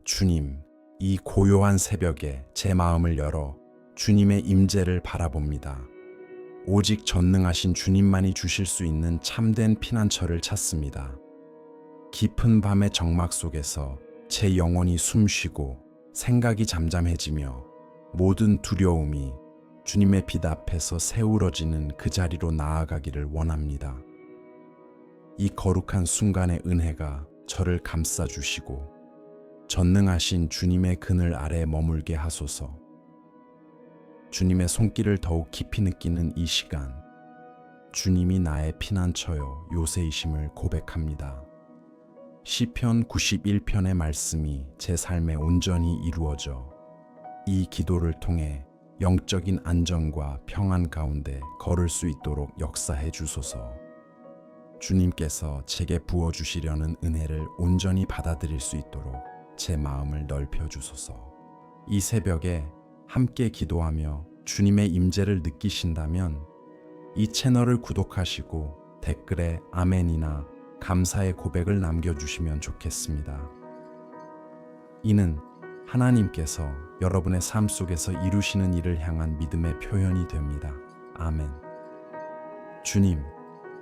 주님, 이 고요한 새벽에 제 마음을 열어 주님의 임재를 바라봅니다. 오직 전능하신 주님만이 주실 수 있는 참된 피난처를 찾습니다. 깊은 밤의 정막 속에서 제 영혼이 숨쉬고 생각이 잠잠해지며 모든 두려움이 주님의 빛 앞에서 세우러지는 그 자리로 나아가기를 원합니다. 이 거룩한 순간의 은혜가 저를 감싸주시고 전능하신 주님의 그늘 아래 머물게 하소서. 주님의 손길을 더욱 깊이 느끼는 이 시간, 주님이 나의 피난처요 요새이심을 고백합니다. 시편 91편의 말씀이 제 삶에 온전히 이루어져 이 기도를 통해 영적인 안정과 평안 가운데 걸을 수 있도록 역사해 주소서. 주님께서 제게 부어주시려는 은혜를 온전히 받아들일 수 있도록 제 마음을 넓혀 주소서. 이 새벽에 함께 기도하며 주님의 임재를 느끼신다면 이 채널을 구독하시고 댓글에 아멘이나 감사의 고백을 남겨주시면 좋겠습니다. 이는 하나님께서 여러분의 삶 속에서 이루시는 일을 향한 믿음의 표현이 됩니다. 아멘. 주님,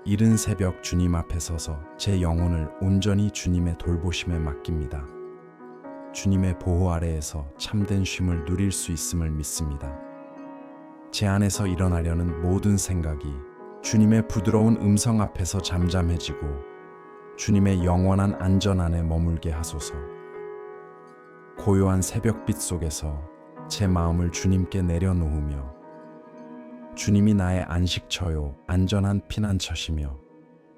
이른 새벽 주님 앞에 서서 제 영혼을 온전히 주님의 돌보심에 맡깁니다. 주님의 보호 아래에서 참된 쉼을 누릴 수 있음을 믿습니다. 제 안에서 일어나려는 모든 생각이 주님의 부드러운 음성 앞에서 잠잠해지고 주님의 영원한 안전 안에 머물게 하소서. 고요한 새벽빛 속에서 제 마음을 주님께 내려놓으며 주님이 나의 안식처요 안전한 피난처시며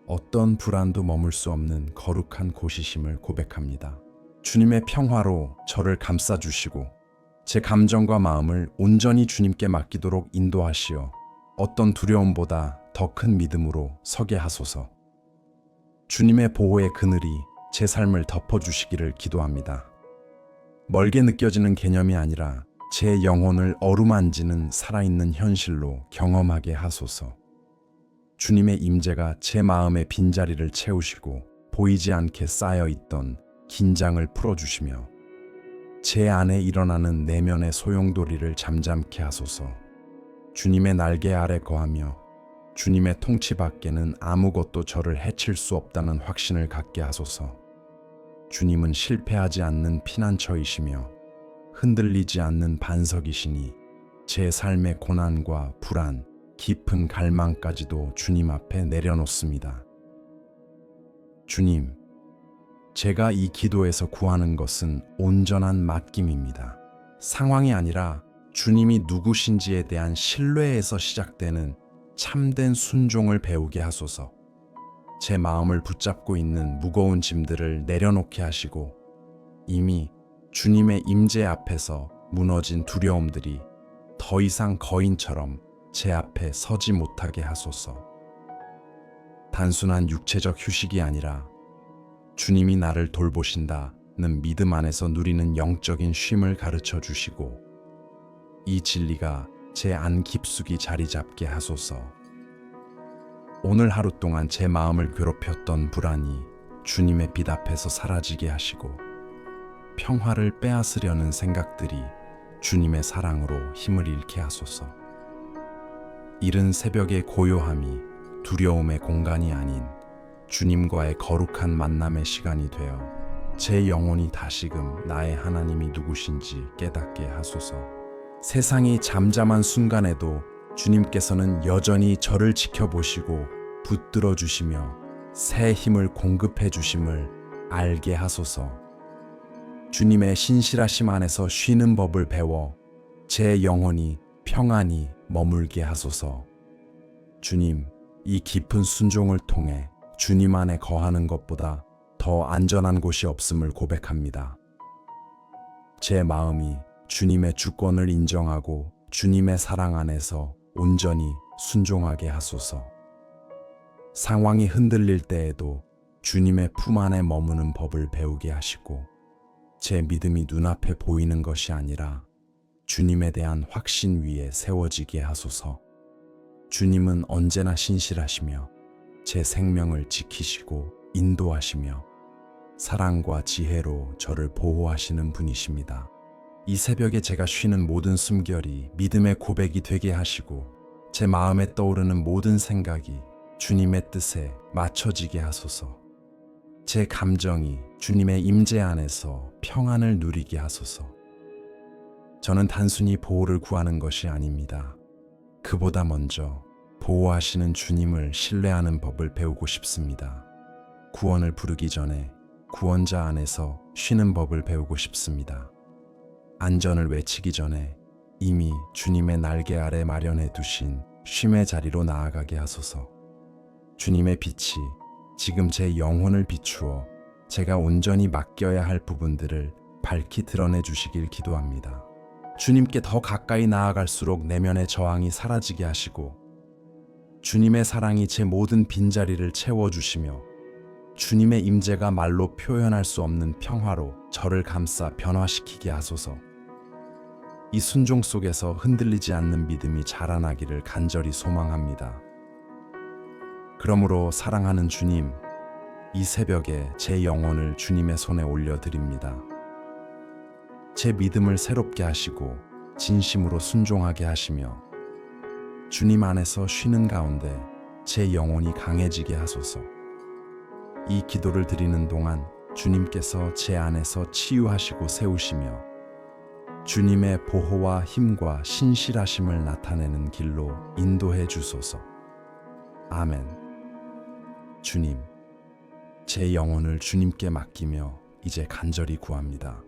어떤 불안도 머물 수 없는 거룩한 곳이심을 고백합니다. 주님의 평화로 저를 감싸주시고 제 감정과 마음을 온전히 주님께 맡기도록 인도하시어 어떤 두려움보다 더 큰 믿음으로 서게 하소서. 주님의 보호의 그늘이 제 삶을 덮어주시기를 기도합니다. 멀게 느껴지는 개념이 아니라 제 영혼을 어루만지는 살아있는 현실로 경험하게 하소서. 주님의 임재가 제 마음의 빈자리를 채우시고 보이지 않게 쌓여있던 긴장을 풀어주시며 제 안에 일어나는 내면의 소용돌이를 잠잠케 하소서. 주님의 날개 아래 거하며 주님의 통치 밖에는 아무것도 저를 해칠 수 없다는 확신을 갖게 하소서. 주님은 실패하지 않는 피난처이시며 흔들리지 않는 반석이시니 제 삶의 고난과 불안, 깊은 갈망까지도 주님 앞에 내려놓습니다. 주님, 제가 이 기도에서 구하는 것은 온전한 맡김입니다. 상황이 아니라 주님이 누구신지에 대한 신뢰에서 시작되는 참된 순종을 배우게 하소서. 제 마음을 붙잡고 있는 무거운 짐들을 내려놓게 하시고 이미 주님의 임재 앞에서 무너진 두려움들이 더 이상 거인처럼 제 앞에 서지 못하게 하소서. 단순한 육체적 휴식이 아니라 주님이 나를 돌보신다는 믿음 안에서 누리는 영적인 쉼을 가르쳐 주시고 이 진리가 제 안 깊숙이 자리 잡게 하소서. 오늘 하루 동안 제 마음을 괴롭혔던 불안이 주님의 빛 앞에서 사라지게 하시고 평화를 빼앗으려는 생각들이 주님의 사랑으로 힘을 잃게 하소서. 이른 새벽의 고요함이 두려움의 공간이 아닌 주님과의 거룩한 만남의 시간이 되어 제 영혼이 다시금 나의 하나님이 누구신지 깨닫게 하소서. 세상이 잠잠한 순간에도 주님께서는 여전히 저를 지켜보시고 붙들어 주시며 새 힘을 공급해 주심을 알게 하소서. 주님의 신실하심 안에서 쉬는 법을 배워 제 영혼이 평안히 머물게 하소서. 주님, 이 깊은 순종을 통해 주님 안에 거하는 것보다 더 안전한 곳이 없음을 고백합니다. 제 마음이 주님의 주권을 인정하고 주님의 사랑 안에서 온전히 순종하게 하소서. 상황이 흔들릴 때에도 주님의 품 안에 머무는 법을 배우게 하시고 제 믿음이 눈앞에 보이는 것이 아니라 주님에 대한 확신 위에 세워지게 하소서. 주님은 언제나 신실하시며 제 생명을 지키시고 인도하시며 사랑과 지혜로 저를 보호하시는 분이십니다. 이 새벽에 제가 쉬는 모든 숨결이 믿음의 고백이 되게 하시고 제 마음에 떠오르는 모든 생각이 주님의 뜻에 맞춰지게 하소서. 제 감정이 주님의 임재 안에서 평안을 누리게 하소서. 저는 단순히 보호를 구하는 것이 아닙니다. 그보다 먼저 보호하시는 주님을 신뢰하는 법을 배우고 싶습니다. 구원을 부르기 전에 구원자 안에서 쉬는 법을 배우고 싶습니다. 안전을 외치기 전에 이미 주님의 날개 아래 마련해 두신 쉼의 자리로 나아가게 하소서. 주님의 빛이 지금 제 영혼을 비추어 제가 온전히 맡겨야 할 부분들을 밝히 드러내 주시길 기도합니다. 주님께 더 가까이 나아갈수록 내면의 저항이 사라지게 하시고 주님의 사랑이 제 모든 빈자리를 채워주시며 주님의 임재가 말로 표현할 수 없는 평화로 저를 감싸 변화시키게 하소서. 이 순종 속에서 흔들리지 않는 믿음이 자라나기를 간절히 소망합니다. 그러므로 사랑하는 주님, 이 새벽에 제 영혼을 주님의 손에 올려드립니다. 제 믿음을 새롭게 하시고 진심으로 순종하게 하시며 주님 안에서 쉬는 가운데 제 영혼이 강해지게 하소서. 이 기도를 드리는 동안 주님께서 제 안에서 치유하시고 세우시며 주님의 보호와 힘과 신실하심을 나타내는 길로 인도해 주소서. 아멘. 주님, 제 영혼을 주님께 맡기며 이제 간절히 구합니다.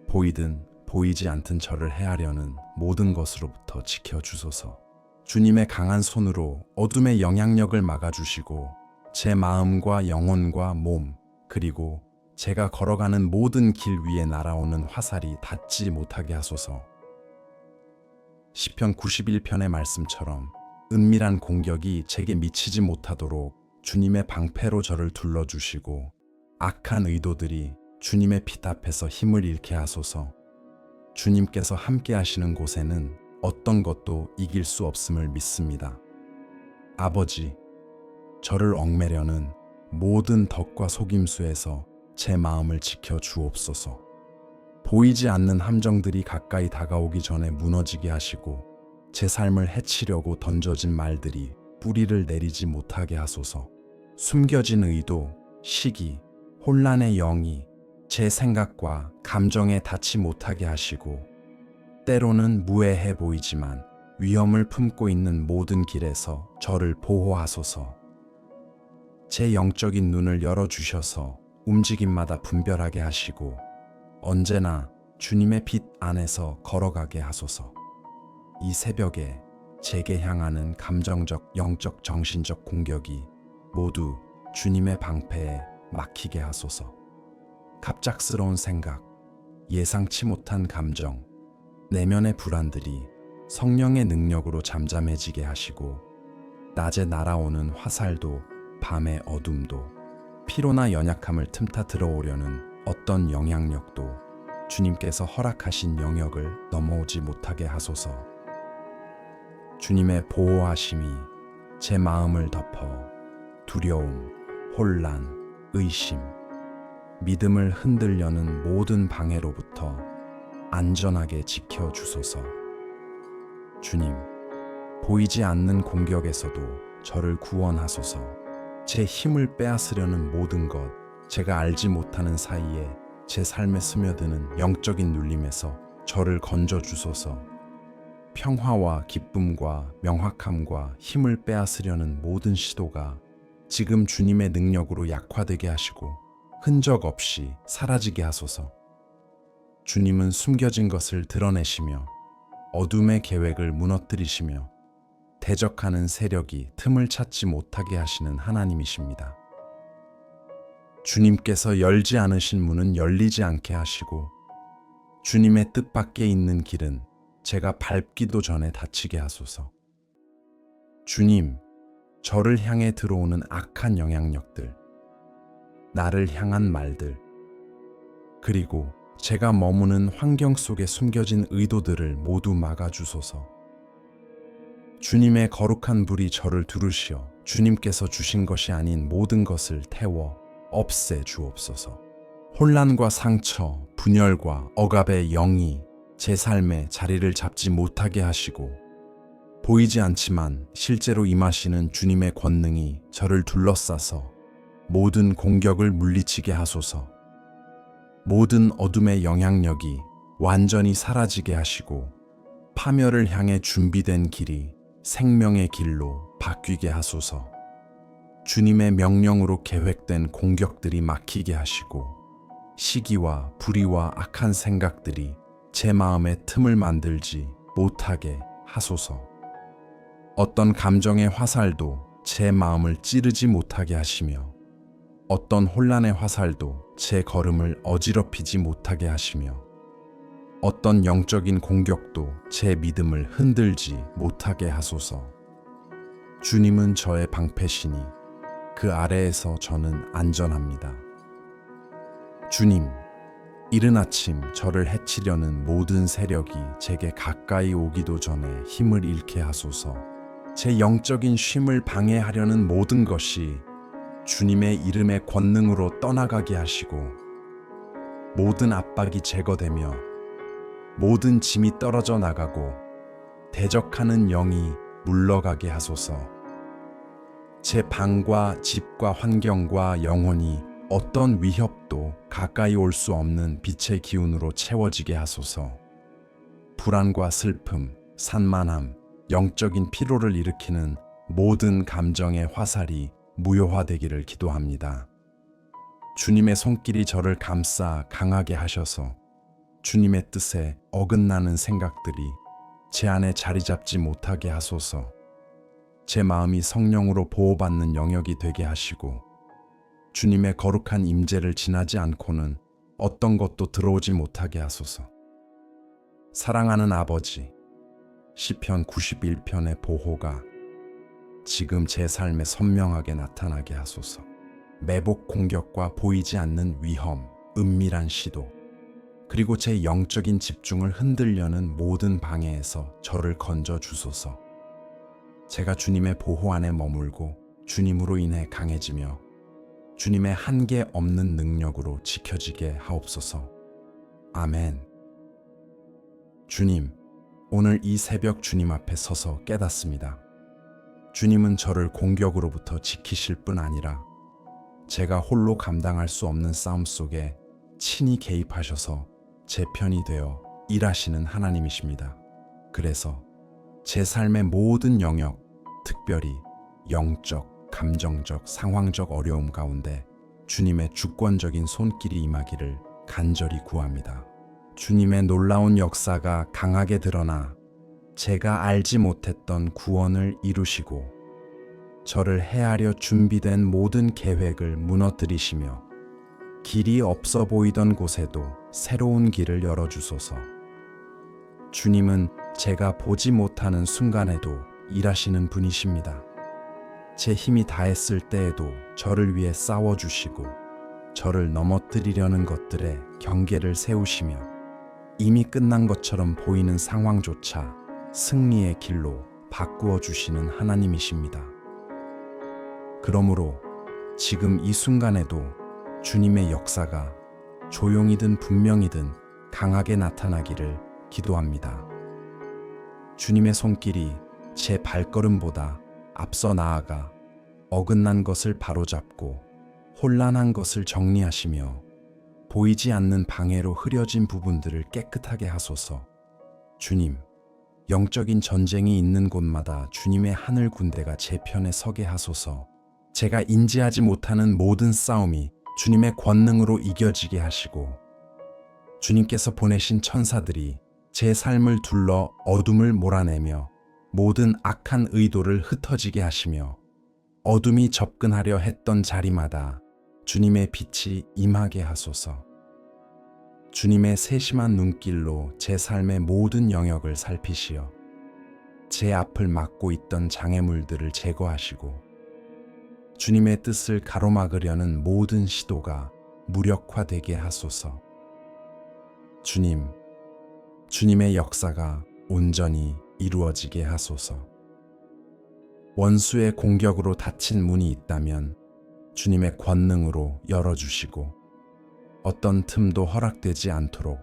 보이든 보이지 않든 저를 해하려는 모든 것으로부터 지켜주소서. 주님의 강한 손으로 어둠의 영향력을 막아주시고 제 마음과 영혼과 몸, 그리고 제가 걸어가는 모든 길 위에 날아오는 화살이 닿지 못하게 하소서. 시편 91편의 말씀처럼 은밀한 공격이 제게 미치지 못하도록 주님의 방패로 저를 둘러주시고 악한 의도들이 주님의 빛 앞에서 힘을 잃게 하소서. 주님께서 함께 하시는 곳에는 어떤 것도 이길 수 없음을 믿습니다. 아버지, 저를 얽매려는 모든 덕과 속임수에서 제 마음을 지켜 주옵소서. 보이지 않는 함정들이 가까이 다가오기 전에 무너지게 하시고 제 삶을 해치려고 던져진 말들이 뿌리를 내리지 못하게 하소서. 숨겨진 의도, 시기, 혼란의 영이 제 생각과 감정에 닿지 못하게 하시고 때로는 무해해 보이지만 위험을 품고 있는 모든 길에서 저를 보호하소서. 제 영적인 눈을 열어주셔서 움직임마다 분별하게 하시고 언제나 주님의 빛 안에서 걸어가게 하소서. 이 새벽에 제게 향하는 감정적, 영적, 정신적 공격이 모두 주님의 방패에 막히게 하소서. 갑작스러운 생각, 예상치 못한 감정, 내면의 불안들이 성령의 능력으로 잠잠해지게 하시고 낮에 날아오는 화살도 밤의 어둠도 피로나 연약함을 틈타 들어오려는 어떤 영향력도 주님께서 허락하신 영역을 넘어오지 못하게 하소서. 주님의 보호하심이 제 마음을 덮어 두려움, 혼란, 의심, 믿음을 흔들려는 모든 방해로부터 안전하게 지켜주소서. 주님, 보이지 않는 공격에서도 저를 구원하소서. 제 힘을 빼앗으려는 모든 것, 제가 알지 못하는 사이에 제 삶에 스며드는 영적인 눌림에서 저를 건져주소서. 평화와 기쁨과 명확함과 힘을 빼앗으려는 모든 시도가 지금 주님의 능력으로 약화되게 하시고 흔적 없이 사라지게 하소서. 주님은 숨겨진 것을 드러내시며 어둠의 계획을 무너뜨리시며 대적하는 세력이 틈을 찾지 못하게 하시는 하나님이십니다. 주님께서 열지 않으신 문은 열리지 않게 하시고 주님의 뜻밖에 있는 길은 제가 밟기도 전에 닫히게 하소서. 주님, 저를 향해 들어오는 악한 영향력들, 나를 향한 말들, 그리고 제가 머무는 환경 속에 숨겨진 의도들을 모두 막아주소서. 주님의 거룩한 불이 저를 두르시어 주님께서 주신 것이 아닌 모든 것을 태워 없애 주옵소서. 혼란과 상처, 분열과 억압의 영이 제 삶에 자리를 잡지 못하게 하시고 보이지 않지만 실제로 임하시는 주님의 권능이 저를 둘러싸서 모든 공격을 물리치게 하소서. 모든 어둠의 영향력이 완전히 사라지게 하시고 파멸을 향해 준비된 길이 생명의 길로 바뀌게 하소서. 주님의 명령으로 계획된 공격들이 막히게 하시고 시기와 불의와 악한 생각들이 제 마음에 틈을 만들지 못하게 하소서. 어떤 감정의 화살도 제 마음을 찌르지 못하게 하시며 어떤 혼란의 화살도 제 걸음을 어지럽히지 못하게 하시며 어떤 영적인 공격도 제 믿음을 흔들지 못하게 하소서. 주님은 저의 방패시니 그 아래에서 저는 안전합니다. 주님, 이른 아침 저를 해치려는 모든 세력이 제게 가까이 오기도 전에 힘을 잃게 하소서. 제 영적인 쉼을 방해하려는 모든 것이 주님의 이름의 권능으로 떠나가게 하시고 모든 압박이 제거되며 모든 짐이 떨어져 나가고 대적하는 영이 물러가게 하소서. 제 방과 집과 환경과 영혼이 어떤 위협도 가까이 올 수 없는 빛의 기운으로 채워지게 하소서. 불안과 슬픔, 산만함, 영적인 피로를 일으키는 모든 감정의 화살이 무효화되기를 기도합니다. 주님의 손길이 저를 감싸 강하게 하셔서 주님의 뜻에 어긋나는 생각들이 제 안에 자리 잡지 못하게 하소서. 제 마음이 성령으로 보호받는 영역이 되게 하시고 주님의 거룩한 임재를 지나지 않고는 어떤 것도 들어오지 못하게 하소서. 사랑하는 아버지, 시편 91편의 보호가 지금 제 삶에 선명하게 나타나게 하소서. 매복 공격과 보이지 않는 위험, 은밀한 시도, 그리고 제 영적인 집중을 흔들려는 모든 방해에서 저를 건져 주소서. 제가 주님의 보호 안에 머물고 주님으로 인해 강해지며 주님의 한계 없는 능력으로 지켜지게 하옵소서. 아멘. 주님, 오늘 이 새벽 주님 앞에 서서 깨닫습니다. 주님은 저를 공격으로부터 지키실 뿐 아니라 제가 홀로 감당할 수 없는 싸움 속에 친히 개입하셔서 제 편이 되어 일하시는 하나님이십니다. 그래서 제 삶의 모든 영역, 특별히 영적, 감정적, 상황적 어려움 가운데 주님의 주권적인 손길이 임하기를 간절히 구합니다. 주님의 놀라운 역사가 강하게 드러나 제가 알지 못했던 구원을 이루시고 저를 해하려 준비된 모든 계획을 무너뜨리시며 길이 없어 보이던 곳에도 새로운 길을 열어주소서. 주님은 제가 보지 못하는 순간에도 일하시는 분이십니다. 제 힘이 다했을 때에도 저를 위해 싸워주시고 저를 넘어뜨리려는 것들에 경계를 세우시며 이미 끝난 것처럼 보이는 상황조차 승리의 길로 바꾸어 주시는 하나님이십니다. 그러므로 지금 이 순간에도 주님의 역사가 조용히든 분명히든 강하게 나타나기를 기도합니다. 주님의 손길이 제 발걸음보다 앞서 나아가 어긋난 것을 바로잡고 혼란한 것을 정리하시며 보이지 않는 방해로 흐려진 부분들을 깨끗하게 하소서. 주님, 영적인 전쟁이 있는 곳마다 주님의 하늘 군대가 제 편에 서게 하소서. 제가 인지하지 못하는 모든 싸움이 주님의 권능으로 이겨지게 하시고 주님께서 보내신 천사들이 제 삶을 둘러 어둠을 몰아내며 모든 악한 의도를 흩어지게 하시며 어둠이 접근하려 했던 자리마다 주님의 빛이 임하게 하소서. 주님의 세심한 눈길로 제 삶의 모든 영역을 살피시어 제 앞을 막고 있던 장애물들을 제거하시고 주님의 뜻을 가로막으려는 모든 시도가 무력화되게 하소서. 주님, 주님의 역사가 온전히 이루어지게 하소서. 원수의 공격으로 닫힌 문이 있다면 주님의 권능으로 열어주시고 어떤 틈도 허락되지 않도록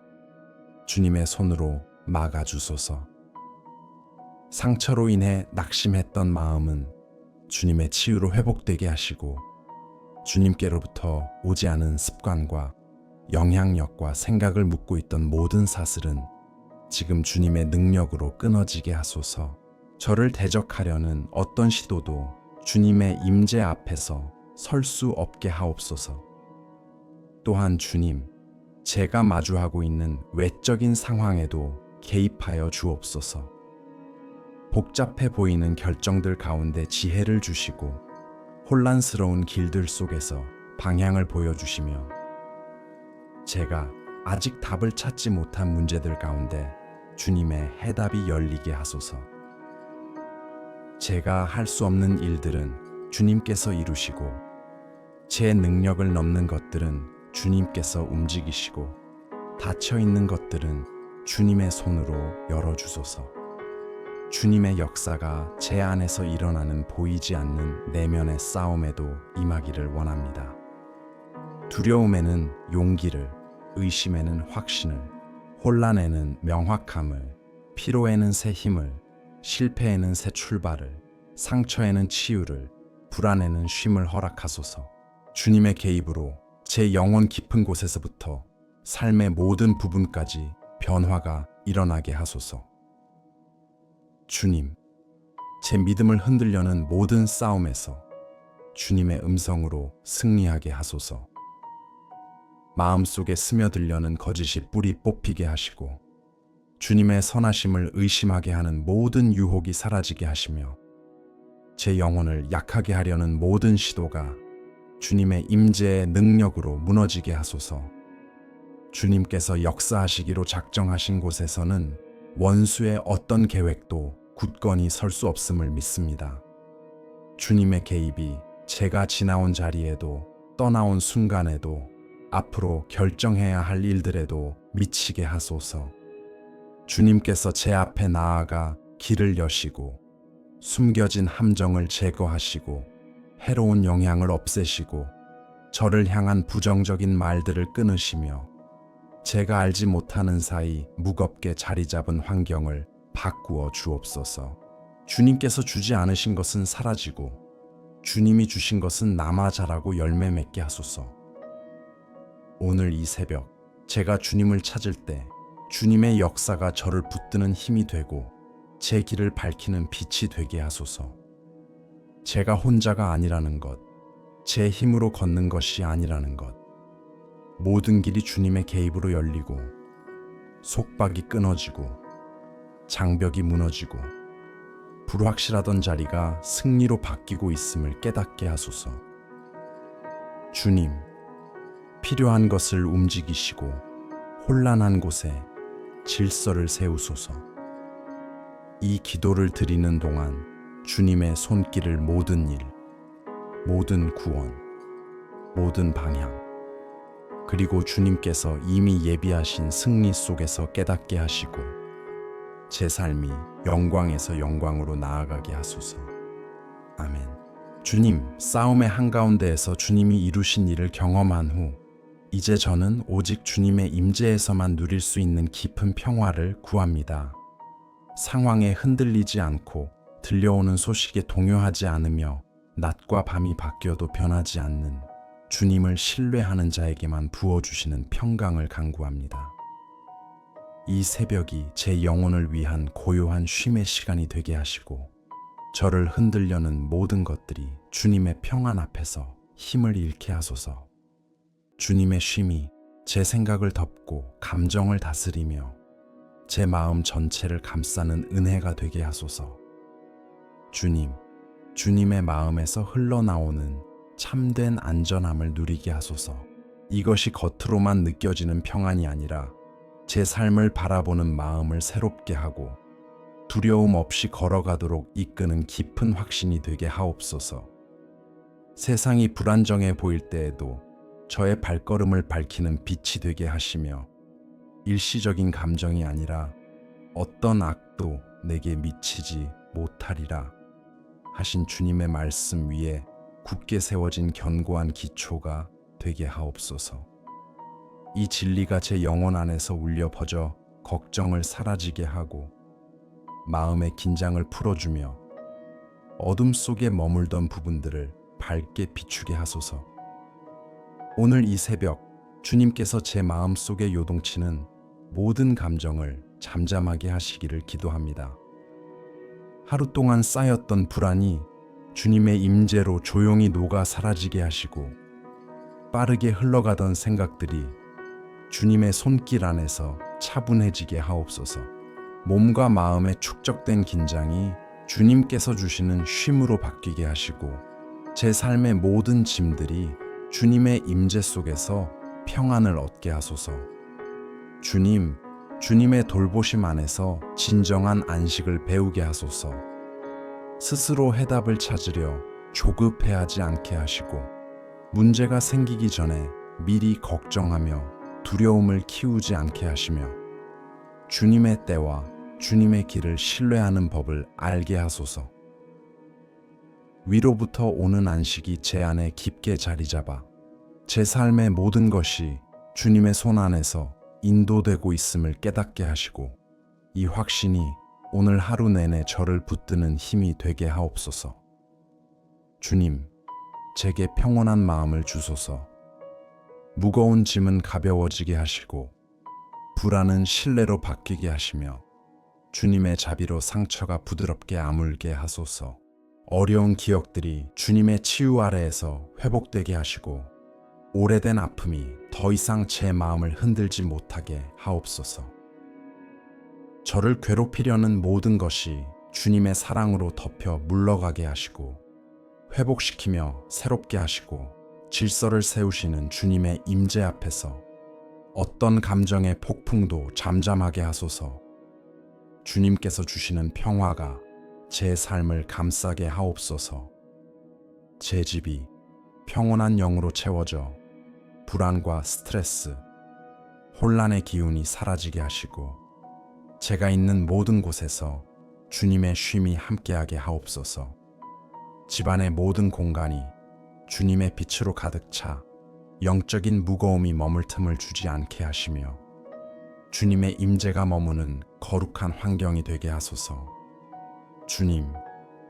주님의 손으로 막아주소서. 상처로 인해 낙심했던 마음은 주님의 치유로 회복되게 하시고 주님께로부터 오지 않은 습관과 영향력과 생각을 묻고 있던 모든 사슬은 지금 주님의 능력으로 끊어지게 하소서. 저를 대적하려는 어떤 시도도 주님의 임재 앞에서 설 수 없게 하옵소서. 또한 주님, 제가 마주하고 있는 외적인 상황에도 개입하여 주옵소서. 복잡해 보이는 결정들 가운데 지혜를 주시고 혼란스러운 길들 속에서 방향을 보여주시며 제가 아직 답을 찾지 못한 문제들 가운데 주님의 해답이 열리게 하소서. 제가 할 수 없는 일들은 주님께서 이루시고 제 능력을 넘는 것들은 주님께서 움직이시고 닫혀 있는 것들은 주님의 손으로 열어주소서. 주님의 역사가 제 안에서 일어나는 보이지 않는 내면의 싸움에도 임하기를 원합니다. 두려움에는 용기를, 의심에는 확신을, 혼란에는 명확함을, 피로에는 새 힘을, 실패에는 새 출발을, 상처에는 치유를, 불안에는 쉼을 허락하소서. 주님의 개입으로 제 영혼 깊은 곳에서부터 삶의 모든 부분까지 변화가 일어나게 하소서. 주님, 제 믿음을 흔들려는 모든 싸움에서 주님의 음성으로 승리하게 하소서. 마음속에 스며들려는 거짓이 뿌리 뽑히게 하시고 주님의 선하심을 의심하게 하는 모든 유혹이 사라지게 하시며 제 영혼을 약하게 하려는 모든 시도가 주님의 임재의 능력으로 무너지게 하소서. 주님께서 역사하시기로 작정하신 곳에서는 원수의 어떤 계획도 굳건히 설 수 없음을 믿습니다. 주님의 개입이 제가 지나온 자리에도 떠나온 순간에도 앞으로 결정해야 할 일들에도 미치게 하소서. 주님께서 제 앞에 나아가 길을 여시고 숨겨진 함정을 제거하시고 해로운 영향을 없애시고 저를 향한 부정적인 말들을 끊으시며 제가 알지 못하는 사이 무겁게 자리 잡은 환경을 바꾸어 주옵소서. 주님께서 주지 않으신 것은 사라지고 주님이 주신 것은 남아 자라고 열매 맺게 하소서. 오늘 이 새벽 제가 주님을 찾을 때 주님의 역사가 저를 붙드는 힘이 되고 제 길을 밝히는 빛이 되게 하소서. 제가 혼자가 아니라는 것, 제 힘으로 걷는 것이 아니라는 것, 모든 길이 주님의 개입으로 열리고 속박이 끊어지고 장벽이 무너지고 불확실하던 자리가 승리로 바뀌고 있음을 깨닫게 하소서. 주님, 필요한 것을 움직이시고 혼란한 곳에 질서를 세우소서. 이 기도를 드리는 동안 주님의 손길을 모든 일, 모든 구원, 모든 방향, 그리고 주님께서 이미 예비하신 승리 속에서 깨닫게 하시고 제 삶이 영광에서 영광으로 나아가게 하소서. 아멘. 주님, 싸움의 한가운데에서 주님이 이루신 일을 경험한 후 이제 저는 오직 주님의 임재에서만 누릴 수 있는 깊은 평화를 구합니다. 상황에 흔들리지 않고 들려오는 소식에 동요하지 않으며 낮과 밤이 바뀌어도 변하지 않는 주님을 신뢰하는 자에게만 부어주시는 평강을 간구합니다. 이 새벽이 제 영혼을 위한 고요한 쉼의 시간이 되게 하시고 저를 흔들려는 모든 것들이 주님의 평안 앞에서 힘을 잃게 하소서. 주님의 쉼이 제 생각을 덮고 감정을 다스리며 제 마음 전체를 감싸는 은혜가 되게 하소서. 주님, 주님의 마음에서 흘러나오는 참된 안전함을 누리게 하소서. 이것이 겉으로만 느껴지는 평안이 아니라 제 삶을 바라보는 마음을 새롭게 하고 두려움 없이 걸어가도록 이끄는 깊은 확신이 되게 하옵소서. 세상이 불안정해 보일 때에도 저의 발걸음을 밝히는 빛이 되게 하시며 일시적인 감정이 아니라 어떤 악도 내게 미치지 못하리라 하신 주님의 말씀 위에 굳게 세워진 견고한 기초가 되게 하옵소서. 이 진리가 제 영혼 안에서 울려 퍼져 걱정을 사라지게 하고 마음의 긴장을 풀어주며 어둠 속에 머물던 부분들을 밝게 비추게 하소서. 오늘 이 새벽 주님께서 제 마음 속에 요동치는 모든 감정을 잠잠하게 하시기를 기도합니다. 하루 동안 쌓였던 불안이 주님의 임재로 조용히 녹아 사라지게 하시고 빠르게 흘러가던 생각들이 주님의 손길 안에서 차분해지게 하옵소서. 몸과 마음에 축적된 긴장이 주님께서 주시는 쉼으로 바뀌게 하시고 제 삶의 모든 짐들이 주님의 임재 속에서 평안을 얻게 하소서. 주님의 돌보심 안에서 진정한 안식을 배우게 하소서. 스스로 해답을 찾으려 조급해하지 않게 하시고 문제가 생기기 전에 미리 걱정하며 두려움을 키우지 않게 하시며 주님의 때와 주님의 길을 신뢰하는 법을 알게 하소서. 위로부터 오는 안식이 제 안에 깊게 자리 잡아 제 삶의 모든 것이 주님의 손 안에서 인도되고 있음을 깨닫게 하시고 이 확신이 오늘 하루 내내 저를 붙드는 힘이 되게 하옵소서. 주님, 제게 평온한 마음을 주소서. 무거운 짐은 가벼워지게 하시고 불안은 신뢰로 바뀌게 하시며 주님의 자비로 상처가 부드럽게 아물게 하소서. 어려운 기억들이 주님의 치유 아래에서 회복되게 하시고 오래된 아픔이 더 이상 제 마음을 흔들지 못하게 하옵소서. 저를 괴롭히려는 모든 것이 주님의 사랑으로 덮여 물러가게 하시고 회복시키며 새롭게 하시고 질서를 세우시는 주님의 임재 앞에서 어떤 감정의 폭풍도 잠잠하게 하소서. 주님께서 주시는 평화가 제 삶을 감싸게 하옵소서. 제 집이 평온한 영으로 채워져 불안과 스트레스, 혼란의 기운이 사라지게 하시고 제가 있는 모든 곳에서 주님의 쉼이 함께하게 하옵소서. 집안의 모든 공간이 주님의 빛으로 가득 차 영적인 무거움이 머물 틈을 주지 않게 하시며 주님의 임재가 머무는 거룩한 환경이 되게 하소서. 주님,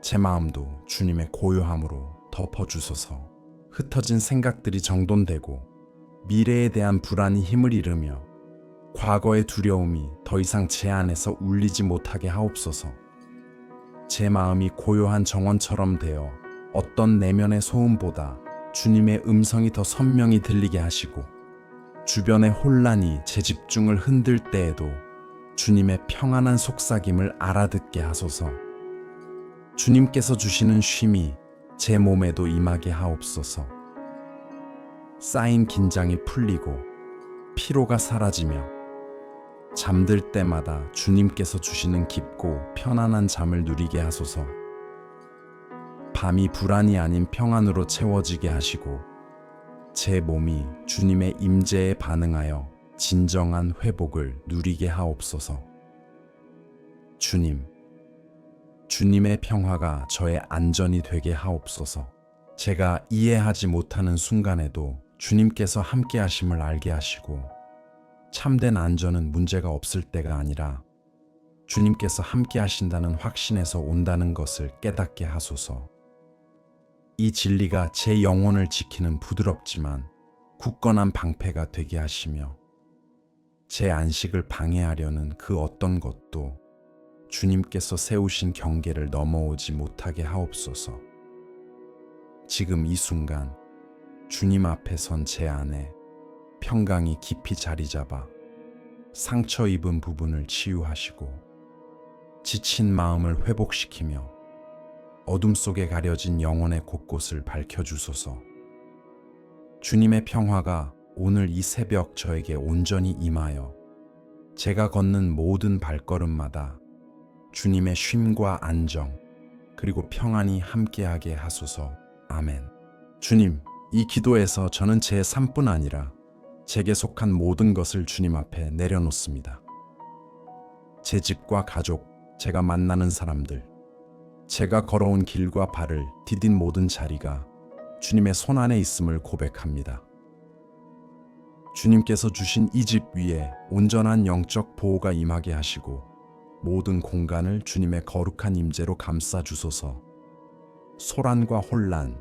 제 마음도 주님의 고요함으로 덮어주소서. 흩어진 생각들이 정돈되고 미래에 대한 불안이 힘을 잃으며 과거의 두려움이 더 이상 제 안에서 울리지 못하게 하옵소서. 제 마음이 고요한 정원처럼 되어 어떤 내면의 소음보다 주님의 음성이 더 선명히 들리게 하시고 주변의 혼란이 제 집중을 흔들 때에도 주님의 평안한 속삭임을 알아듣게 하소서. 주님께서 주시는 쉼이 제 몸에도 임하게 하옵소서. 쌓인 긴장이 풀리고 피로가 사라지며 잠들 때마다 주님께서 주시는 깊고 편안한 잠을 누리게 하소서. 밤이 불안이 아닌 평안으로 채워지게 하시고 제 몸이 주님의 임재에 반응하여 진정한 회복을 누리게 하옵소서. 주님의 평화가 저의 안전이 되게 하옵소서. 제가 이해하지 못하는 순간에도 주님께서 함께 하심을 알게 하시고 참된 안전은 문제가 없을 때가 아니라 주님께서 함께 하신다는 확신에서 온다는 것을 깨닫게 하소서. 이 진리가 제 영혼을 지키는 부드럽지만 굳건한 방패가 되게 하시며 제 안식을 방해하려는 그 어떤 것도 주님께서 세우신 경계를 넘어오지 못하게 하옵소서. 지금 이 순간 주님 앞에 선 제 안에 평강이 깊이 자리 잡아 상처 입은 부분을 치유하시고 지친 마음을 회복시키며 어둠 속에 가려진 영혼의 곳곳을 밝혀주소서. 주님의 평화가 오늘 이 새벽 저에게 온전히 임하여 제가 걷는 모든 발걸음마다 주님의 쉼과 안정 그리고 평안이 함께하게 하소서. 아멘. 주님, 이 기도에서 저는 제 삶뿐 아니라 제게 속한 모든 것을 주님 앞에 내려놓습니다. 제 집과 가족, 제가 만나는 사람들, 제가 걸어온 길과 발을 디딘 모든 자리가 주님의 손 안에 있음을 고백합니다. 주님께서 주신 이 집 위에 온전한 영적 보호가 임하게 하시고 모든 공간을 주님의 거룩한 임재로 감싸 주소서. 소란과 혼란,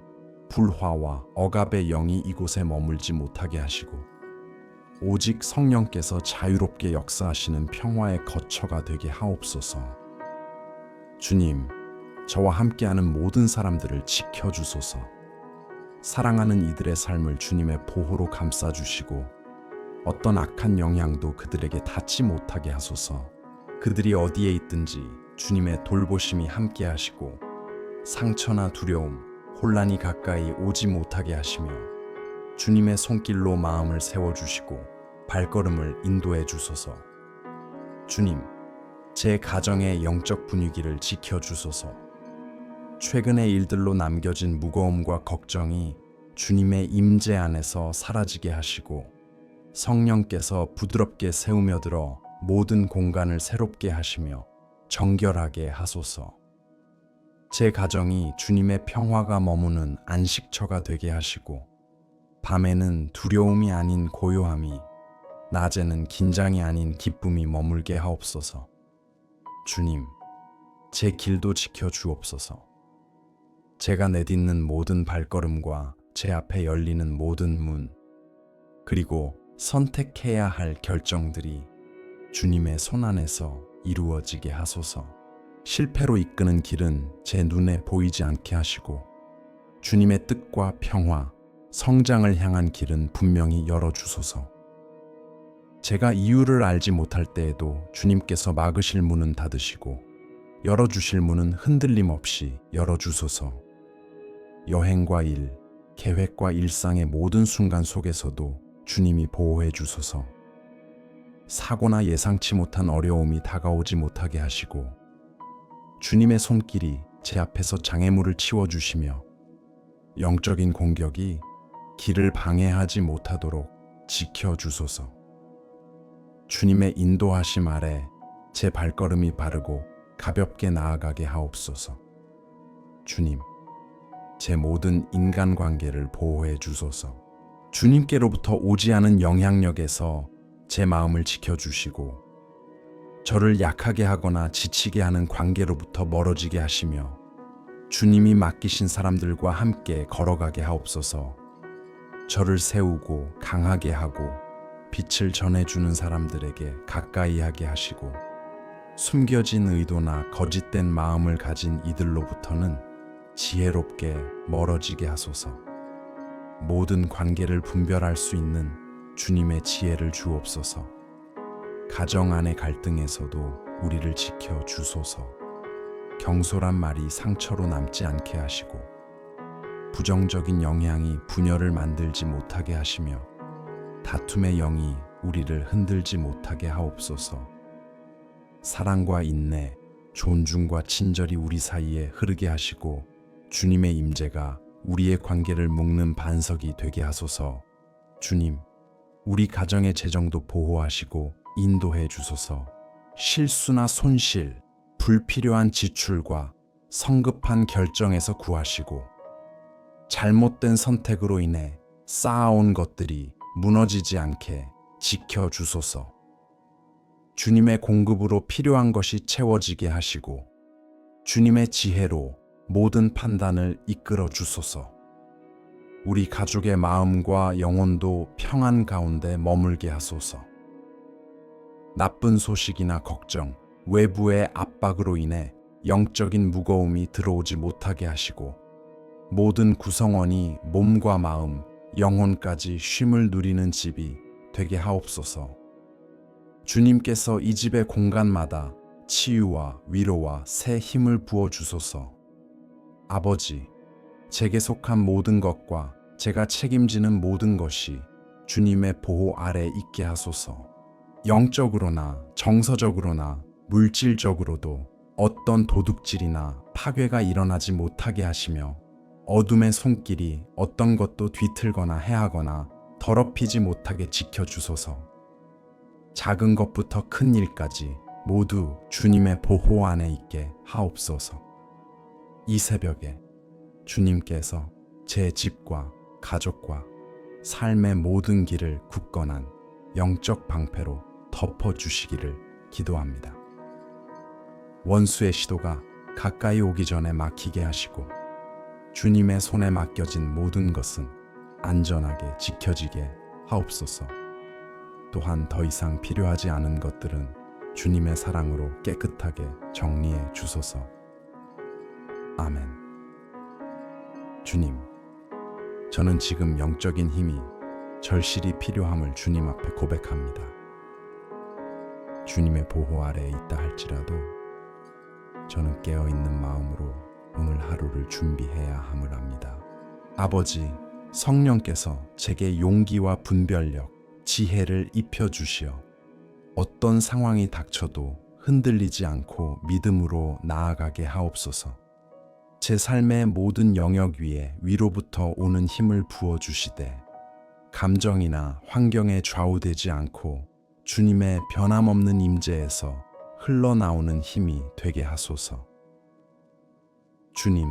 불화와 억압의 영이 이곳에 머물지 못하게 하시고 오직 성령께서 자유롭게 역사하시는 평화의 거처가 되게 하옵소서. 주님, 저와 함께하는 모든 사람들을 지켜주소서. 사랑하는 이들의 삶을 주님의 보호로 감싸주시고 어떤 악한 영향도 그들에게 닿지 못하게 하소서. 그들이 어디에 있든지 주님의 돌보심이 함께 하시고 상처나 두려움, 혼란이 가까이 오지 못하게 하시며 주님의 손길로 마음을 세워주시고 발걸음을 인도해 주소서. 주님, 제 가정의 영적 분위기를 지켜주소서. 최근의 일들로 남겨진 무거움과 걱정이 주님의 임재 안에서 사라지게 하시고 성령께서 부드럽게 세우며 들어 모든 공간을 새롭게 하시며 정결하게 하소서. 제 가정이 주님의 평화가 머무는 안식처가 되게 하시고 밤에는 두려움이 아닌 고요함이, 낮에는 긴장이 아닌 기쁨이 머물게 하옵소서. 주님, 제 길도 지켜 주옵소서. 제가 내딛는 모든 발걸음과 제 앞에 열리는 모든 문, 그리고 선택해야 할 결정들이 주님의 손 안에서 이루어지게 하소서. 실패로 이끄는 길은 제 눈에 보이지 않게 하시고 주님의 뜻과 평화, 성장을 향한 길은 분명히 열어주소서. 제가 이유를 알지 못할 때에도 주님께서 막으실 문은 닫으시고 열어주실 문은 흔들림 없이 열어주소서. 여행과 일, 계획과 일상의 모든 순간 속에서도 주님이 보호해 주소서. 사고나 예상치 못한 어려움이 다가오지 못하게 하시고 주님의 손길이 제 앞에서 장애물을 치워주시며 영적인 공격이 길을 방해하지 못하도록 지켜주소서. 주님의 인도하심 아래 제 발걸음이 바르고 가볍게 나아가게 하옵소서. 주님, 제 모든 인간관계를 보호해 주소서. 주님께로부터 오지 않은 영향력에서 제 마음을 지켜주시고 저를 약하게 하거나 지치게 하는 관계로부터 멀어지게 하시며 주님이 맡기신 사람들과 함께 걸어가게 하옵소서. 저를 세우고 강하게 하고 빛을 전해주는 사람들에게 가까이 하게 하시고 숨겨진 의도나 거짓된 마음을 가진 이들로부터는 지혜롭게 멀어지게 하소서. 모든 관계를 분별할 수 있는 주님의 지혜를 주옵소서. 가정 안의 갈등에서도 우리를 지켜 주소서. 경솔한 말이 상처로 남지 않게 하시고 부정적인 영향이 분열을 만들지 못하게 하시며 다툼의 영이 우리를 흔들지 못하게 하옵소서. 사랑과 인내, 존중과 친절이 우리 사이에 흐르게 하시고 주님의 임재가 우리의 관계를 묶는 반석이 되게 하소서. 주님, 우리 가정의 재정도 보호하시고 인도해 주소서. 실수나 손실, 불필요한 지출과 성급한 결정에서 구하시고 잘못된 선택으로 인해 쌓아온 것들이 무너지지 않게 지켜 주소서. 주님의 공급으로 필요한 것이 채워지게 하시고 주님의 지혜로 모든 판단을 이끌어 주소서. 우리 가족의 마음과 영혼도 평안 가운데 머물게 하소서. 나쁜 소식이나 걱정, 외부의 압박으로 인해 영적인 무거움이 들어오지 못하게 하시고 모든 구성원이 몸과 마음, 영혼까지 쉼을 누리는 집이 되게 하옵소서. 주님께서 이 집의 공간마다 치유와 위로와 새 힘을 부어 주소서. 아버지, 제게 속한 모든 것과 제가 책임지는 모든 것이 주님의 보호 아래 있게 하소서. 영적으로나 정서적으로나 물질적으로도 어떤 도둑질이나 파괴가 일어나지 못하게 하시며 어둠의 손길이 어떤 것도 뒤틀거나 해하거나 더럽히지 못하게 지켜주소서. 작은 것부터 큰 일까지 모두 주님의 보호 안에 있게 하옵소서. 이 새벽에 주님께서 제 집과 가족과 삶의 모든 길을 굳건한 영적 방패로 덮어주시기를 기도합니다. 원수의 시도가 가까이 오기 전에 막히게 하시고 주님의 손에 맡겨진 모든 것은 안전하게 지켜지게 하옵소서. 또한 더 이상 필요하지 않은 것들은 주님의 사랑으로 깨끗하게 정리해 주소서. 아멘. 주님, 저는 지금 영적인 힘이 절실히 필요함을 주님 앞에 고백합니다. 주님의 보호 아래에 있다 할지라도 저는 깨어있는 마음으로 오늘 하루를 준비해야 함을 압니다. 아버지, 성령께서 제게 용기와 분별력, 지혜를 입혀주시어 어떤 상황이 닥쳐도 흔들리지 않고 믿음으로 나아가게 하옵소서. 제 삶의 모든 영역 위에 위로부터 오는 힘을 부어주시되 감정이나 환경에 좌우되지 않고 주님의 변함없는 임재에서 흘러나오는 힘이 되게 하소서. 주님,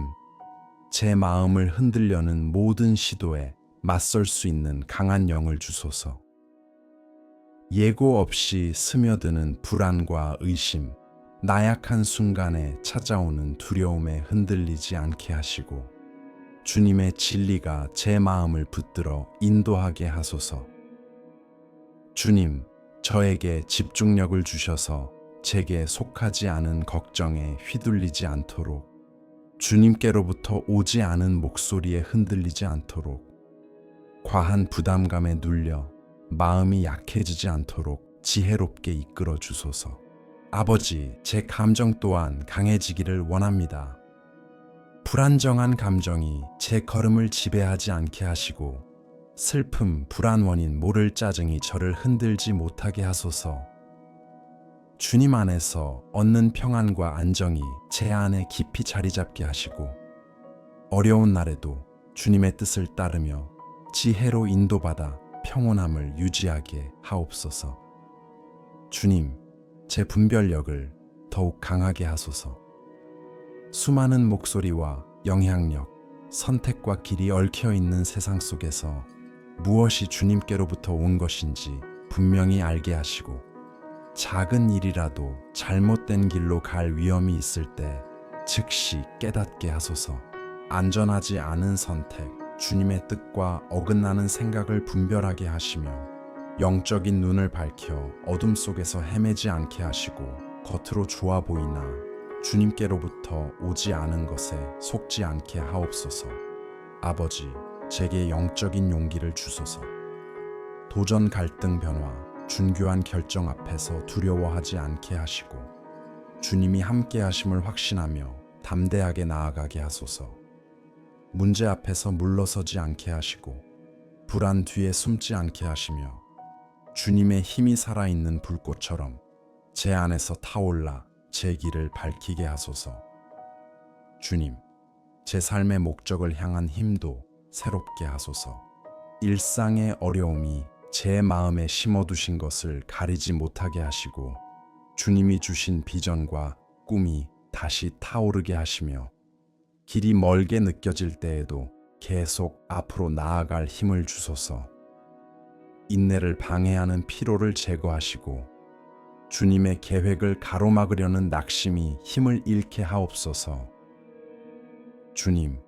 제 마음을 흔들려는 모든 시도에 맞설 수 있는 강한 영을 주소서. 예고 없이 스며드는 불안과 의심, 나약한 순간에 찾아오는 두려움에 흔들리지 않게 하시고 주님의 진리가 제 마음을 붙들어 인도하게 하소서. 주님, 저에게 집중력을 주셔서 제게 속하지 않은 걱정에 휘둘리지 않도록, 주님께로부터 오지 않은 목소리에 흔들리지 않도록, 과한 부담감에 눌려 마음이 약해지지 않도록 지혜롭게 이끌어 주소서. 아버지, 제 감정 또한 강해지기를 원합니다. 불안정한 감정이 제 걸음을 지배하지 않게 하시고 슬픔, 불안 원인 모를 짜증이 저를 흔들지 못하게 하소서. 주님 안에서 얻는 평안과 안정이 제 안에 깊이 자리 잡게 하시고 어려운 날에도 주님의 뜻을 따르며 지혜로 인도받아 평온함을 유지하게 하옵소서. 주님, 제 분별력을 더욱 강하게 하소서. 수많은 목소리와 영향력, 선택과 길이 얽혀 있는 세상 속에서 무엇이 주님께로부터 온 것인지 분명히 알게 하시고 작은 일이라도 잘못된 길로 갈 위험이 있을 때 즉시 깨닫게 하소서. 안전하지 않은 선택, 주님의 뜻과 어긋나는 생각을 분별하게 하시며 영적인 눈을 밝혀 어둠 속에서 헤매지 않게 하시고 겉으로 좋아 보이나 주님께로부터 오지 않은 것에 속지 않게 하옵소서. 아버지, 제게 영적인 용기를 주소서. 도전, 갈등, 변화, 준교한 결정 앞에서 두려워하지 않게 하시고 주님이 함께 하심을 확신하며 담대하게 나아가게 하소서. 문제 앞에서 물러서지 않게 하시고 불안 뒤에 숨지 않게 하시며 주님의 힘이 살아있는 불꽃처럼 제 안에서 타올라 제 길을 밝히게 하소서. 주님, 제 삶의 목적을 향한 힘도 새롭게 하소서. 일상의 어려움이 제 마음에 심어두신 것을 가리지 못하게 하시고 주님이 주신 비전과 꿈이 다시 타오르게 하시며 길이 멀게 느껴질 때에도 계속 앞으로 나아갈 힘을 주소서. 인내를 방해하는 피로를 제거하시고 주님의 계획을 가로막으려는 낙심이 힘을 잃게 하옵소서. 주님,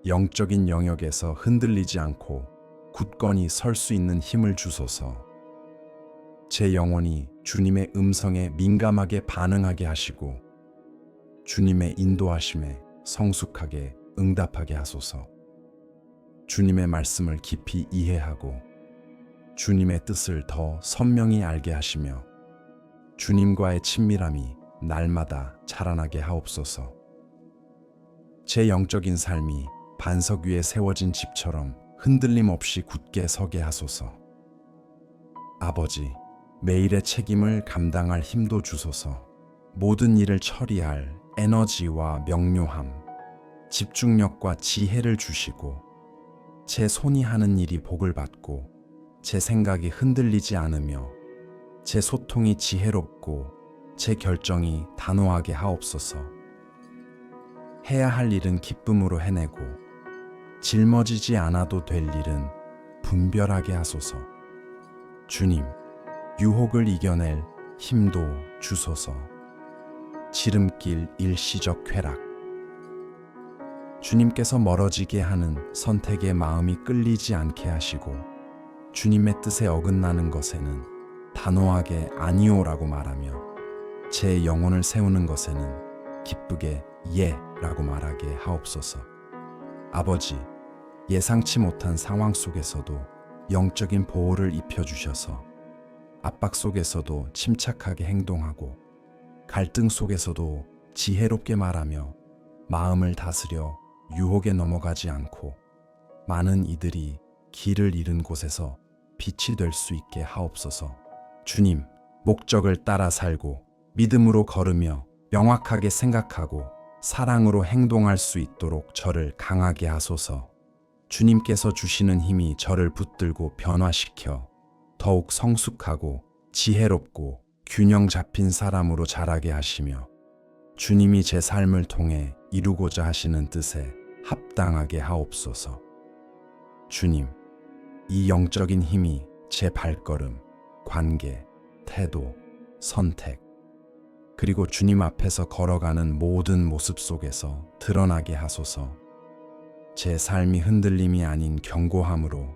영적인 영역에서 흔들리지 않고 굳건히 설 수 있는 힘을 주소서. 제 영혼이 주님의 음성에 민감하게 반응하게 하시고 주님의 인도하심에 성숙하게 응답하게 하소서. 주님의 말씀을 깊이 이해하고 주님의 뜻을 더 선명히 알게 하시며 주님과의 친밀함이 날마다 자라나게 하옵소서. 제 영적인 삶이 반석 위에 세워진 집처럼 흔들림 없이 굳게 서게 하소서. 아버지, 매일의 책임을 감당할 힘도 주소서. 모든 일을 처리할 에너지와 명료함, 집중력과 지혜를 주시고 제 손이 하는 일이 복을 받고 제 생각이 흔들리지 않으며 제 소통이 지혜롭고 제 결정이 단호하게 하옵소서. 해야 할 일은 기쁨으로 해내고 짊어지지 않아도 될 일은 분별하게 하소서. 주님, 유혹을 이겨낼 힘도 주소서. 지름길 일시적 쾌락. 주님께서 멀어지게 하는 선택의 마음이 끌리지 않게 하시고, 주님의 뜻에 어긋나는 것에는 단호하게 아니오라고 말하며, 제 영혼을 세우는 것에는 기쁘게 예라고 말하게 하옵소서. 아버지, 예상치 못한 상황 속에서도 영적인 보호를 입혀주셔서 압박 속에서도 침착하게 행동하고 갈등 속에서도 지혜롭게 말하며 마음을 다스려 유혹에 넘어가지 않고 많은 이들이 길을 잃은 곳에서 빛이 될 수 있게 하옵소서. 주님, 목적을 따라 살고 믿음으로 걸으며 명확하게 생각하고 사랑으로 행동할 수 있도록 저를 강하게 하소서. 주님께서 주시는 힘이 저를 붙들고 변화시켜 더욱 성숙하고 지혜롭고 균형 잡힌 사람으로 자라게 하시며, 주님이 제 삶을 통해 이루고자 하시는 뜻에 합당하게 하옵소서. 주님, 이 영적인 힘이 제 발걸음, 관계, 태도, 선택, 그리고 주님 앞에서 걸어가는 모든 모습 속에서 드러나게 하소서. 제 삶이 흔들림이 아닌 견고함으로,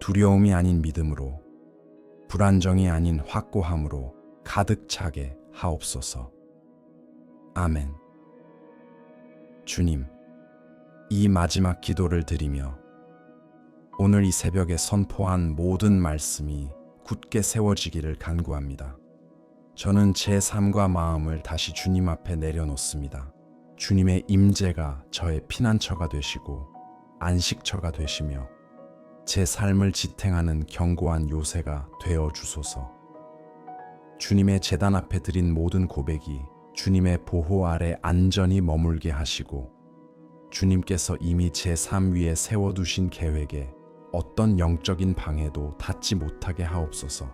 두려움이 아닌 믿음으로, 불안정이 아닌 확고함으로 가득 차게 하옵소서. 아멘. 주님, 이 마지막 기도를 드리며 오늘 이 새벽에 선포한 모든 말씀이 굳게 세워지기를 간구합니다. 저는 제 삶과 마음을 다시 주님 앞에 내려놓습니다. 주님의 임재가 저의 피난처가 되시고 안식처가 되시며 제 삶을 지탱하는 견고한 요새가 되어 주소서. 주님의 제단 앞에 드린 모든 고백이 주님의 보호 아래 안전히 머물게 하시고, 주님께서 이미 제 삶 위에 세워두신 계획에 어떤 영적인 방해도 닿지 못하게 하옵소서.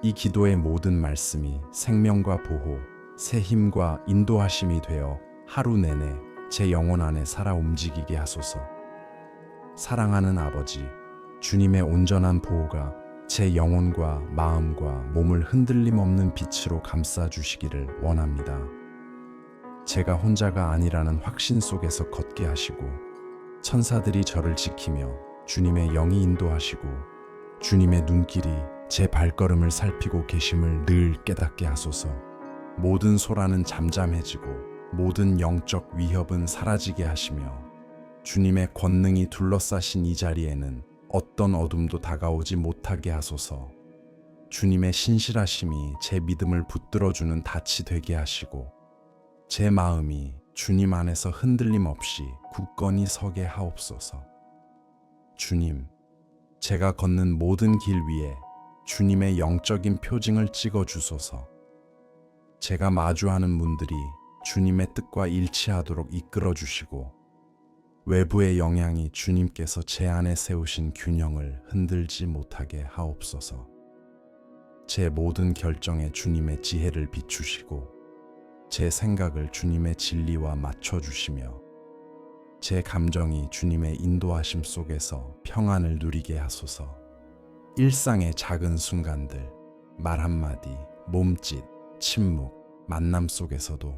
이 기도의 모든 말씀이 생명과 보호, 새 힘과 인도하심이 되어 하루 내내 제 영혼 안에 살아 움직이게 하소서. 사랑하는 아버지, 주님의 온전한 보호가 제 영혼과 마음과 몸을 흔들림 없는 빛으로 감싸 주시기를 원합니다. 제가 혼자가 아니라는 확신 속에서 걷게 하시고, 천사들이 저를 지키며 주님의 영이 인도하시고, 주님의 눈길이 제 발걸음을 살피고 계심을 늘 깨닫게 하소서. 모든 소란은 잠잠해지고 모든 영적 위협은 사라지게 하시며, 주님의 권능이 둘러싸신 이 자리에는 어떤 어둠도 다가오지 못하게 하소서. 주님의 신실하심이 제 믿음을 붙들어주는 닻이 되게 하시고, 제 마음이 주님 안에서 흔들림 없이 굳건히 서게 하옵소서. 주님, 제가 걷는 모든 길 위에 주님의 영적인 표징을 찍어 주소서. 제가 마주하는 분들이 주님의 뜻과 일치하도록 이끌어 주시고, 외부의 영향이 주님께서 제 안에 세우신 균형을 흔들지 못하게 하옵소서. 제 모든 결정에 주님의 지혜를 비추시고, 제 생각을 주님의 진리와 맞춰주시며, 제 감정이 주님의 인도하심 속에서 평안을 누리게 하소서. 일상의 작은 순간들, 말 한마디, 몸짓, 침묵, 만남 속에서도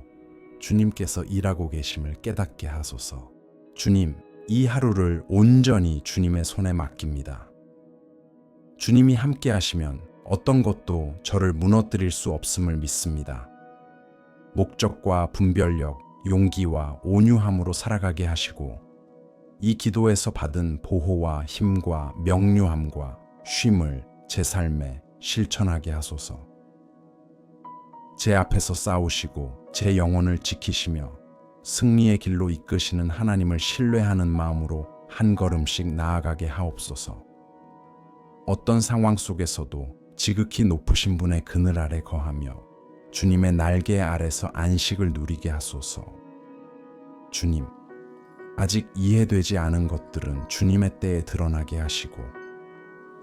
주님께서 일하고 계심을 깨닫게 하소서. 주님, 이 하루를 온전히 주님의 손에 맡깁니다. 주님이 함께 하시면 어떤 것도 저를 무너뜨릴 수 없음을 믿습니다. 목적과 분별력, 용기와 온유함으로 살아가게 하시고, 이 기도에서 받은 보호와 힘과 명료함과 쉼을 제 삶에 실천하게 하소서. 제 앞에서 싸우시고 제 영혼을 지키시며 승리의 길로 이끄시는 하나님을 신뢰하는 마음으로 한 걸음씩 나아가게 하옵소서. 어떤 상황 속에서도 지극히 높으신 분의 그늘 아래 거하며 주님의 날개 아래서 안식을 누리게 하소서. 주님, 아직 이해되지 않은 것들은 주님의 때에 드러나게 하시고,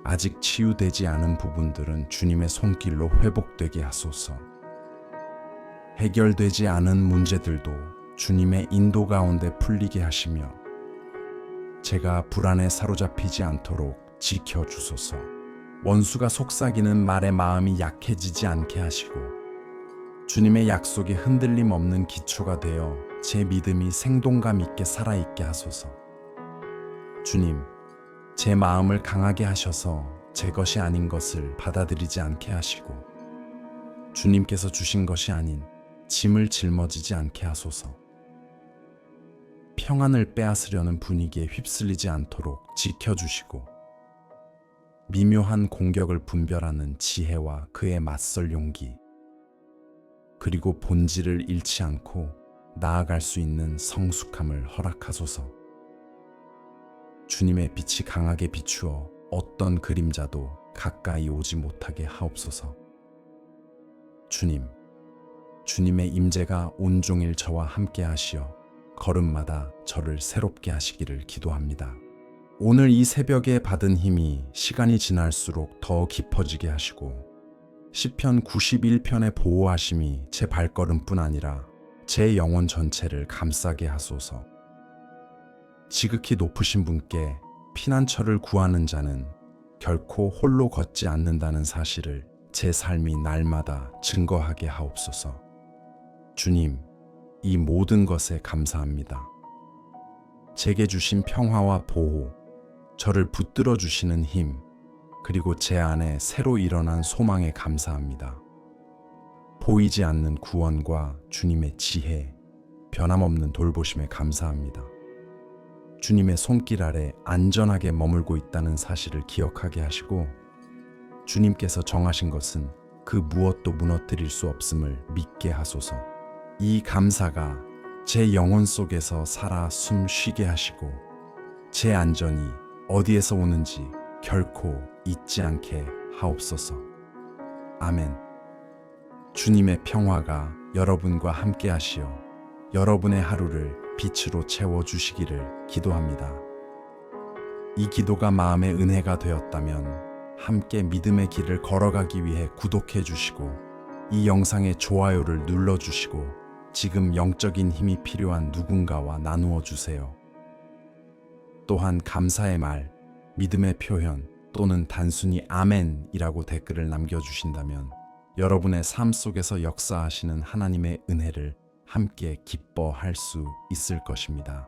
아직 치유되지 않은 부분들은 주님의 손길로 회복되게 하소서. 해결되지 않은 문제들도 주님의 인도 가운데 풀리게 하시며, 제가 불안에 사로잡히지 않도록 지켜주소서. 원수가 속삭이는 말에 마음이 약해지지 않게 하시고 주님의 약속이 흔들림 없는 기초가 되어 제 믿음이 생동감 있게 살아있게 하소서. 주님, 제 마음을 강하게 하셔서 제 것이 아닌 것을 받아들이지 않게 하시고 주님께서 주신 것이 아닌 짐을 짊어지지 않게 하소서. 평안을 빼앗으려는 분위기에 휩쓸리지 않도록 지켜주시고 미묘한 공격을 분별하는 지혜와 그에 맞설 용기, 그리고 본질을 잃지 않고 나아갈 수 있는 성숙함을 허락하소서. 주님의 빛이 강하게 비추어 어떤 그림자도 가까이 오지 못하게 하옵소서. 주님, 주님의 임재가 온종일 저와 함께 하시어 걸음마다 저를 새롭게 하시기를 기도합니다. 오늘 이 새벽에 받은 힘이 시간이 지날수록 더 깊어지게 하시고 시편 91편의 보호하심이 제 발걸음뿐 아니라 제 영혼 전체를 감싸게 하소서. 지극히 높으신 분께 피난처를 구하는 자는 결코 홀로 걷지 않는다는 사실을 제 삶이 날마다 증거하게 하옵소서. 주님, 이 모든 것에 감사합니다. 제게 주신 평화와 보호, 저를 붙들어 주시는 힘, 그리고 제 안에 새로 일어난 소망에 감사합니다. 보이지 않는 구원과 주님의 지혜, 변함없는 돌보심에 감사합니다. 주님의 손길 아래 안전하게 머물고 있다는 사실을 기억하게 하시고 주님께서 정하신 것은 그 무엇도 무너뜨릴 수 없음을 믿게 하소서. 이 감사가 제 영혼 속에서 살아 숨 쉬게 하시고 제 안전이 어디에서 오는지 결코 잊지 않게 하옵소서. 아멘. 주님의 평화가 여러분과 함께 하시어 여러분의 하루를 빛으로 채워주시기를 기도합니다. 이 기도가 마음의 은혜가 되었다면 함께 믿음의 길을 걸어가기 위해 구독해 주시고 이 영상에 좋아요를 눌러주시고 지금 영적인 힘이 필요한 누군가와 나누어 주세요. 또한 감사의 말, 믿음의 표현 또는 단순히 아멘이라고 댓글을 남겨주신다면 여러분의 삶 속에서 역사하시는 하나님의 은혜를 함께 기뻐할 수 있을 것입니다.